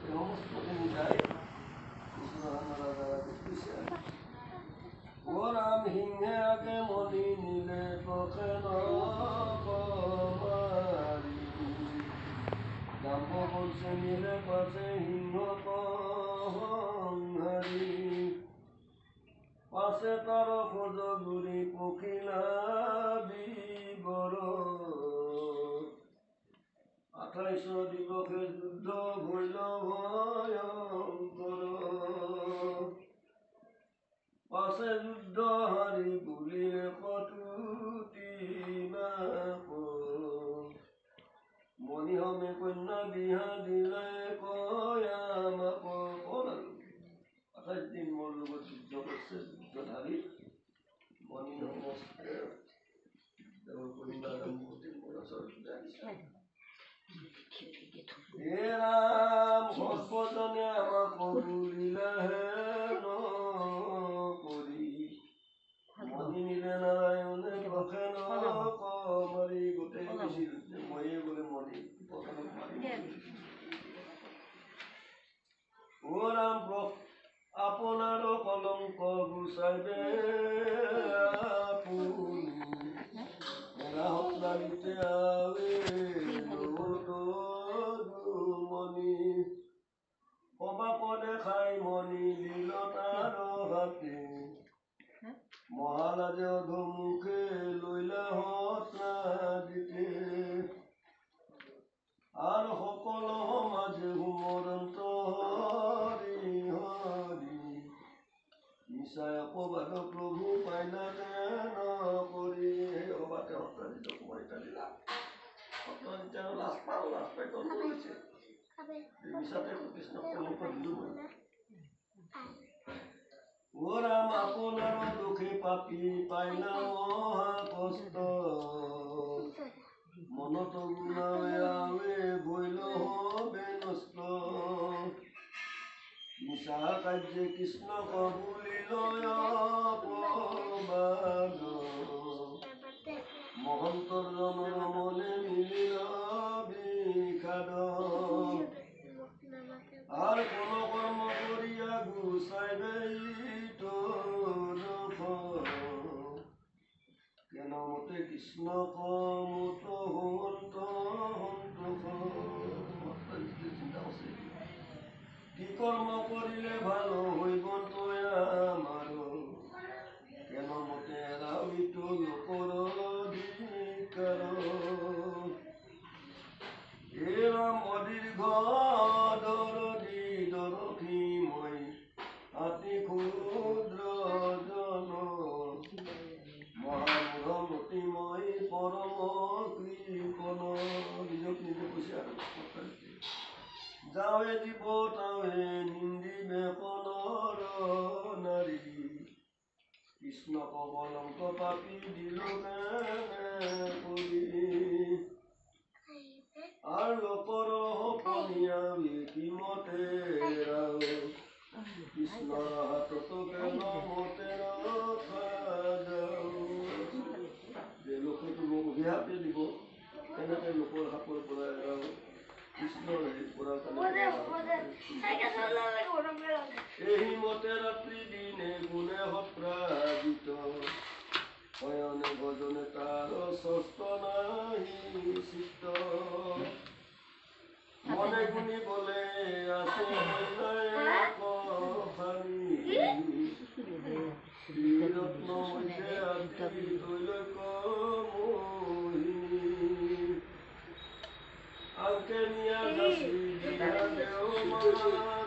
সমস্তখিনি গাই ও রাম সিংহে আগে মনি নিলে পখে নমারি জাম্ব বলছে নিলে পাশে সিংহ পহারি পাশে তার খোঁজ গুড়ি পখিলা বিবর 28 দিবসের যুদ্ধ হইল ভয়ঙ্কর পাশে যুদ্ধ হারি গুলিয়ে কটুটি মণিহমে কন্যা বিহা দিলে কয়া মাপ 28 দিন মোর লগত যুদ্ধ করছে যুদ্ধধারী মণিহম কন্যা দম্পতি মোর হে রাম সর্বজনে আমাক বুলিলে নকৰি মণি নিলে নাৰায়ণে পখে নমাৰি গোটেই ময়ে বোলে মণি পখনক মাৰি ও ৰাম আপোনাৰ কলংক গুচাইবে আপুনি ৰাহত লাগিতে আৱে কবাকতে খাই মণি দিল তাৰ হাতে মহালাজে অধমুখে লইলা হতা দিতে আৰ সকল সমাজে হুমৰন্ত হৰি হৰি নিচাই অপবাদ প্ৰভু পাইলা যেন কৰি সেই অবাতে সত্ৰাজিত কুমাৰিতা দিলা সত্ৰাজিত লাজ পাল লাজ পাই তল কৰিছে মিছাতে কৃষ্ণক কলংক দিলো মই ও ৰাম আপোনাৰ দুখে পাপি পাইলা মহা কষ্ট মনত গুণাৱে আৱে বৈল হবে নষ্ট নিশা কাৰ্যে কৃষ্ণক বুলিল অপবাদ মহন্তৰ জনৰ মনে মিলিল বিষাদ আর কোন কর্ম করিয়া গুছাইবে কেন মতে কৃষ্ণ কমত হন্ত চিন্তা আছে কি কর্ম করিলে ভালো হইব আমার কেন মতে রাবিত লোকর অধিকার এরম অদীর্ঘ দরদি মই অতি ক্ষুদ্র জন মহামূঢ়মতিময় পরম কৃপণ নিজক নিজে কৈছে আৰু যাৱে জীৱ তাৱে নিন্দিবে কনৰ নাৰী কৃষ্ণ কলংক পাপি দিল কৰি আর লোকর পনিয়া বিমতে রাও কৃষ্ণর হাত তো কেন মতে রখা যাও যে লোকে তো অভিশাপে দিব তেনেকে লোকৰ হাতৰ পৰা এৰাও কৃষ্ণৰ হেৰিৰ পৰা এই মতে ৰাত্ৰি দিনে গুণে সত্ৰাজিত শয়নে ভজনে তাৰ ষষ্ঠ নাহি চিত্ত মনে গুণি বলে আছে রত্ন মধ্যে আদি দৈলক মোহিনী আগে নিয়া যাসি দিয়া দেও মাধব